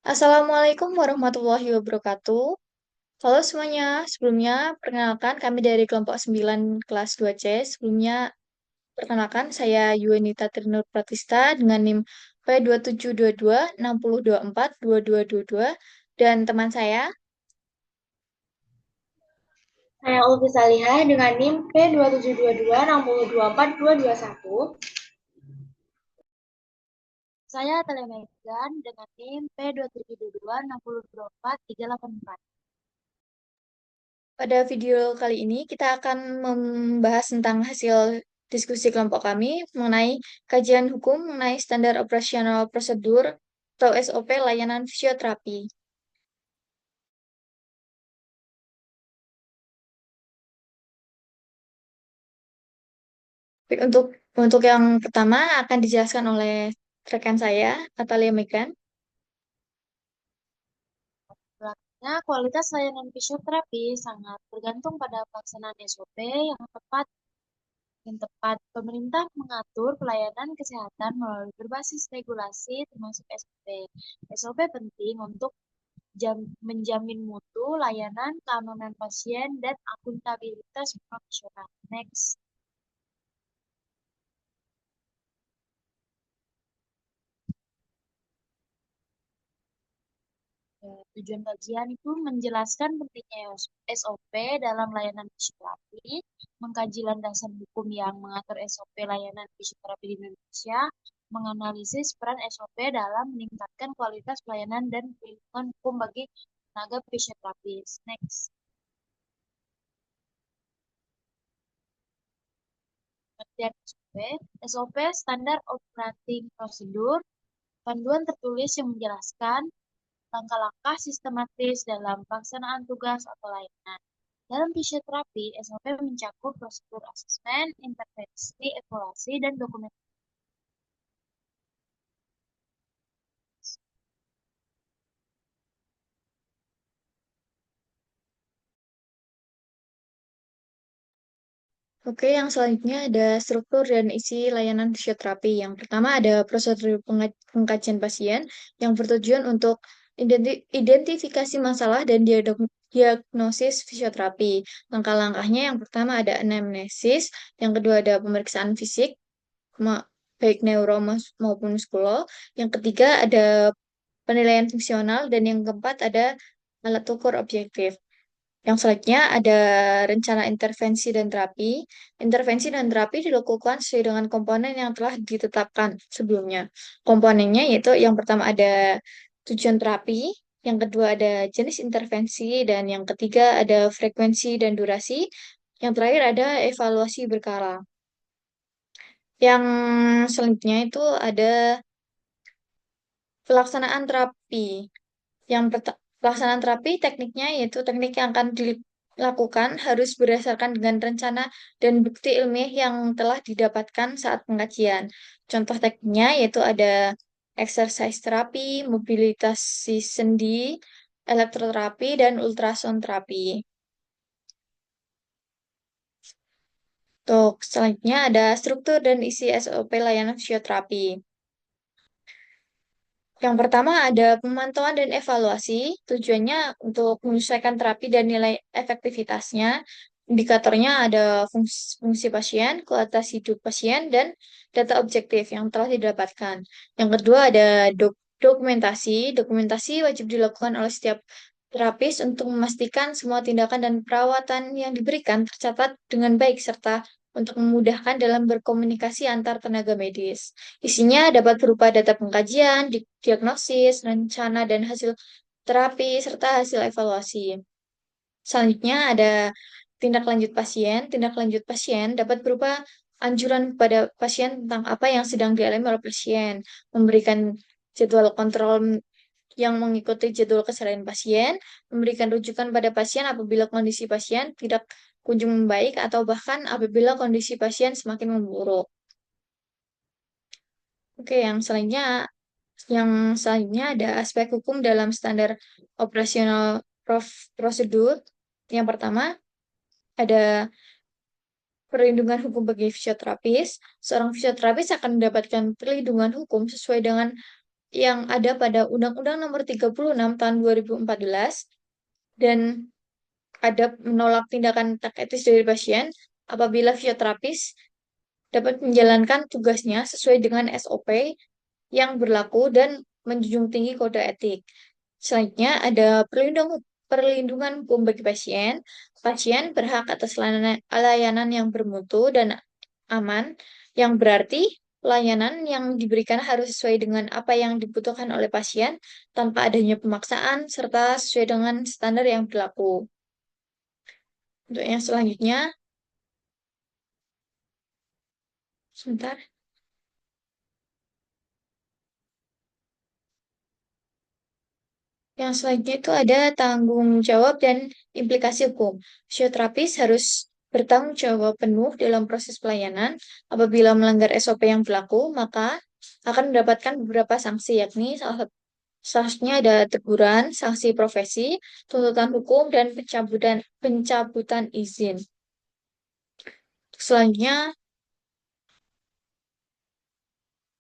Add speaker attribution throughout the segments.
Speaker 1: Assalamualaikum warahmatullahi wabarakatuh. Halo semuanya, sebelumnya perkenalkan kami dari kelompok 9 kelas 2C. Sebelumnya perkenalkan saya Yuenita Trinur Pratista dengan NIM P272260242222 dan teman saya.
Speaker 2: Saya Ulfi Salihah dengan NIM P272260242221. Saya Atalia Megan dengan NIM P272260243844.
Speaker 1: Pada video kali ini kita akan membahas tentang hasil diskusi kelompok kami mengenai kajian hukum mengenai standar operasional prosedur atau SOP layanan fisioterapi. Baik, untuk yang pertama akan dijelaskan oleh rekan saya, Atalia Megan.
Speaker 2: Selanjutnya, kualitas layanan fisioterapi sangat bergantung pada pelaksanaan SOP yang tepat. Pemerintah mengatur pelayanan kesehatan melalui berbasis regulasi termasuk SOP. SOP penting untuk menjamin mutu, layanan, keamanan pasien, dan akuntabilitas profesional. Next. Tujuan kajian itu menjelaskan pentingnya SOP dalam layanan fisioterapi, mengkaji landasan hukum yang mengatur SOP layanan fisioterapi di Indonesia, menganalisis peran SOP dalam meningkatkan kualitas pelayanan dan perlindungan hukum bagi tenaga fisioterapis. Next. Pengertian SOP. SOP Standar Operating Procedure, panduan tertulis yang menjelaskan langkah-langkah sistematis dalam pelaksanaan tugas atau layanan. Dalam fisioterapi, SOP mencakup prosedur asesmen, intervensi, evaluasi, dan dokumentasi.
Speaker 1: Oke, yang selanjutnya ada struktur dan isi layanan fisioterapi. Yang pertama ada prosedur pengkajian pasien yang bertujuan untuk identifikasi masalah dan diagnosis fisioterapi. Langkah-langkahnya yang pertama ada anamnesis, yang kedua ada pemeriksaan fisik, baik neuro maupun muskulo. Yang ketiga ada penilaian fungsional, dan yang keempat ada alat ukur objektif. Yang selanjutnya ada rencana intervensi dan terapi. Intervensi dan terapi dilakukan sesuai dengan komponen yang telah ditetapkan sebelumnya. Komponennya yaitu yang pertama ada tujuan terapi, yang kedua ada jenis intervensi, dan yang ketiga ada frekuensi dan durasi. Yang terakhir ada evaluasi berkala. Yang selanjutnya itu ada pelaksanaan terapi. Pelaksanaan terapi tekniknya yaitu teknik yang akan dilakukan harus berdasarkan dengan rencana dan bukti ilmiah yang telah didapatkan saat pengkajian. Contoh tekniknya yaitu ada exercise terapi, mobilisasi sendi, elektroterapi, dan ultrasound terapi. Untuk selanjutnya ada struktur dan isi SOP layanan fisioterapi. Yang pertama ada pemantauan dan evaluasi, tujuannya untuk menyesuaikan terapi dan nilai efektivitasnya. Indikatornya ada fungsi pasien, kualitas hidup pasien, dan data objektif yang telah didapatkan. Yang kedua ada dokumentasi. Dokumentasi wajib dilakukan oleh setiap terapis untuk memastikan semua tindakan dan perawatan yang diberikan tercatat dengan baik serta untuk memudahkan dalam berkomunikasi antar tenaga medis. Isinya dapat berupa data pengkajian, diagnosis, rencana dan hasil terapi, serta hasil evaluasi. Selanjutnya ada tindak lanjut pasien. Tindak lanjut pasien dapat berupa anjuran kepada pasien tentang apa yang sedang dialami oleh pasien, memberikan jadwal kontrol yang mengikuti jadwal keseharian pasien, memberikan rujukan pada pasien apabila kondisi pasien tidak kunjung membaik atau bahkan apabila kondisi pasien semakin memburuk. Oke, yang selanjutnya ada aspek hukum dalam standar operasional prosedur. Yang pertama ada perlindungan hukum bagi fisioterapis. Seorang fisioterapis akan mendapatkan perlindungan hukum sesuai dengan yang ada pada Undang-Undang Nomor 36 Tahun 2014 dan ada menolak tindakan tak etis dari pasien apabila fisioterapis dapat menjalankan tugasnya sesuai dengan SOP yang berlaku dan menjunjung tinggi kode etik. Selanjutnya ada perlindungan hukum bagi pasien. Pasien berhak atas layanan yang bermutu dan aman, yang berarti pelayanan yang diberikan harus sesuai dengan apa yang dibutuhkan oleh pasien tanpa adanya pemaksaan serta sesuai dengan standar yang berlaku. Untuk yang selanjutnya, sebentar. Yang selanjutnya itu ada tanggung jawab dan implikasi hukum. Fisioterapis harus bertanggung jawab penuh dalam proses pelayanan. Apabila melanggar SOP yang berlaku, maka akan mendapatkan beberapa sanksi, yakni salah satunya ada teguran, sanksi profesi, tuntutan hukum, dan pencabutan izin. Selanjutnya,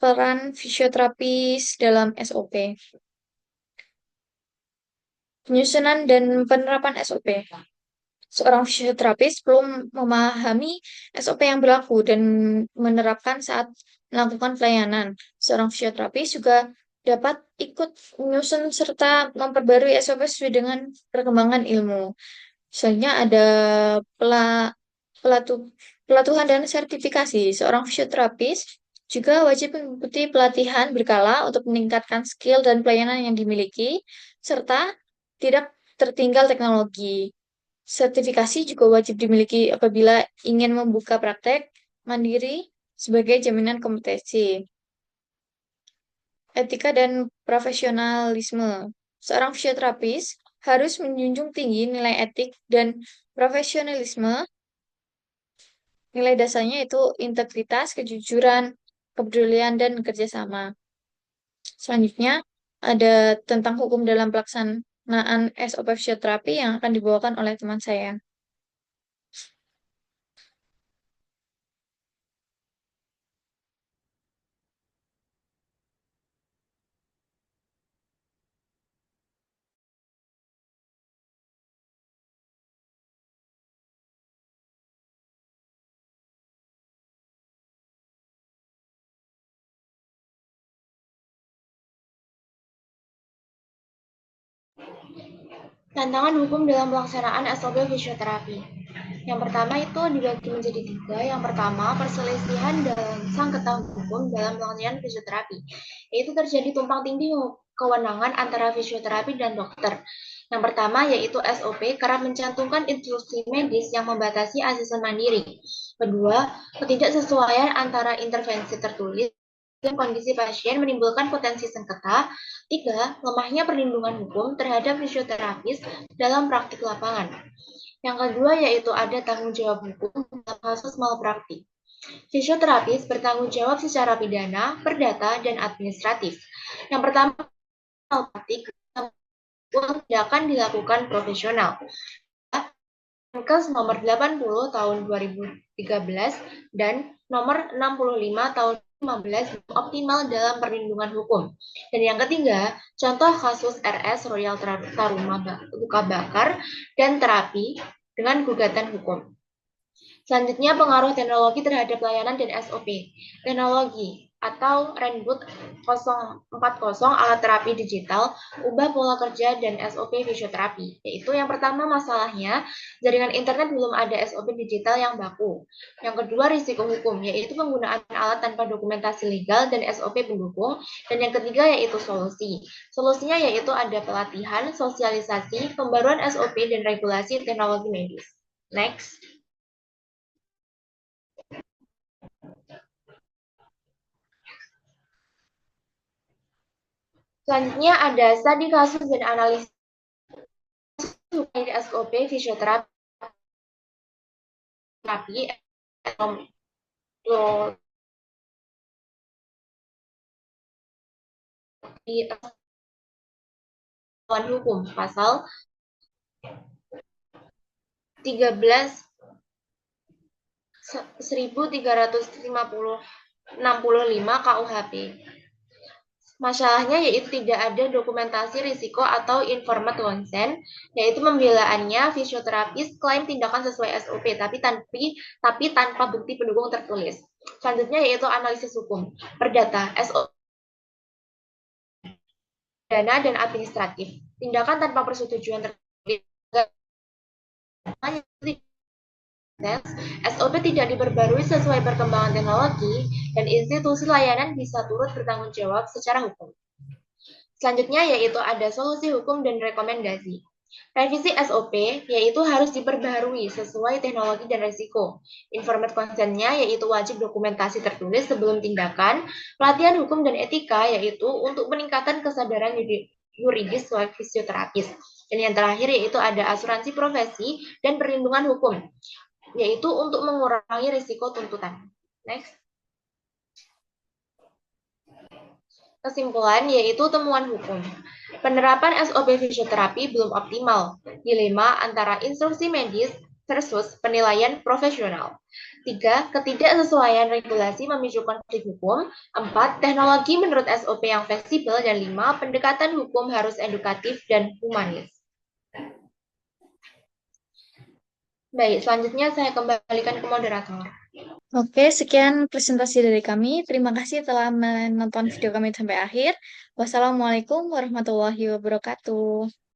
Speaker 1: peran fisioterapis dalam SOP. Penyusunan dan penerapan SOP. Seorang fisioterapis perlu memahami SOP yang berlaku dan menerapkan saat melakukan pelayanan. Seorang fisioterapis juga dapat ikut menyusun serta memperbarui SOP sesuai dengan perkembangan ilmu. Selanjutnya ada pela- pelatu- pelatihan dan sertifikasi. Seorang fisioterapis juga wajib mengikuti pelatihan berkala untuk meningkatkan skill dan pelayanan yang dimiliki, serta tidak tertinggal teknologi. Sertifikasi juga wajib dimiliki apabila ingin membuka praktek mandiri sebagai jaminan kompetensi. Etika dan profesionalisme. Seorang fisioterapis harus menjunjung tinggi nilai etik dan profesionalisme. Nilai dasarnya itu integritas, kejujuran, kepedulian, dan kerjasama. Selanjutnya, ada tentang hukum dalam pelaksanaan SOP fisioterapi yang akan dibawakan oleh teman saya.
Speaker 2: Tantangan hukum dalam pelaksanaan SOP fisioterapi. Yang pertama itu dibagi menjadi tiga. Yang pertama, perselisihan dalam sengketa hukum dalam pelaksanaan fisioterapi. Yaitu terjadi tumpang tindih kewenangan antara fisioterapi dan dokter. Yang pertama yaitu SOP kerap mencantumkan instruksi medis yang membatasi asesmen mandiri. Kedua, ketidaksesuaian antara intervensi tertulis dan kondisi pasien menimbulkan potensi sengketa. Tiga, lemahnya perlindungan hukum terhadap fisioterapis dalam praktik lapangan. Yang kedua yaitu ada tanggung jawab hukum dalam kasus malpraktik. Fisioterapis bertanggung jawab secara pidana, perdata, dan administratif. Yang pertama, malpraktik tindakan dilakukan profesional. Menkes nomor 80 tahun 2013 dan nomor 65 tahun 2015 optimal dalam perlindungan hukum. Dan yang ketiga, contoh kasus RS Royal Taruma luka bakar dan terapi dengan gugatan hukum. Selanjutnya, pengaruh teknologi terhadap layanan dan SOP. Teknologi atau Renboot 040 alat terapi digital, ubah pola kerja dan SOP fisioterapi. Yaitu yang pertama masalahnya, jaringan internet belum ada SOP digital yang baku. Yang kedua, risiko hukum, yaitu penggunaan alat tanpa dokumentasi legal dan SOP pendukung. Dan yang ketiga, yaitu solusi. Solusinya yaitu ada pelatihan, sosialisasi, pembaruan SOP, dan regulasi teknologi medis. Next. Selanjutnya ada studi kasus dan analisis SOP fisioterapi hukum pasal 13 1365 KUHP.
Speaker 3: Masalahnya yaitu tidak ada dokumentasi risiko atau informed consent, yaitu pembelaannya fisioterapis klaim tindakan sesuai SOP, tapi tanpa bukti pendukung tertulis. Selanjutnya yaitu analisis hukum. Perdata, SOP dana dan administratif. Tindakan tanpa persetujuan tertulis SOP tidak diperbarui sesuai perkembangan teknologi, dan institusi layanan bisa turut bertanggung jawab secara hukum. Selanjutnya yaitu ada solusi hukum dan rekomendasi. Revisi SOP yaitu harus diperbaharui sesuai teknologi dan risiko. Informed consent-nya yaitu wajib dokumentasi tertulis sebelum tindakan. Pelatihan hukum dan etika yaitu untuk peningkatan kesadaran yuridis fisioterapis. Dan yang terakhir yaitu ada asuransi profesi dan perlindungan hukum, yaitu untuk mengurangi risiko tuntutan. Next. Kesimpulan yaitu temuan hukum. Penerapan SOP fisioterapi belum optimal. Dilema antara instruksi medis versus penilaian profesional. 3. Ketidaksesuaian regulasi memicu konflik hukum. 4. Teknologi menurut SOP yang fleksibel. Dan 5. Pendekatan hukum harus edukatif dan humanis. Baik, selanjutnya saya kembalikan ke moderator.
Speaker 1: Oke, sekian presentasi dari kami. Terima kasih telah menonton video kami sampai akhir. Wassalamualaikum warahmatullahi wabarakatuh.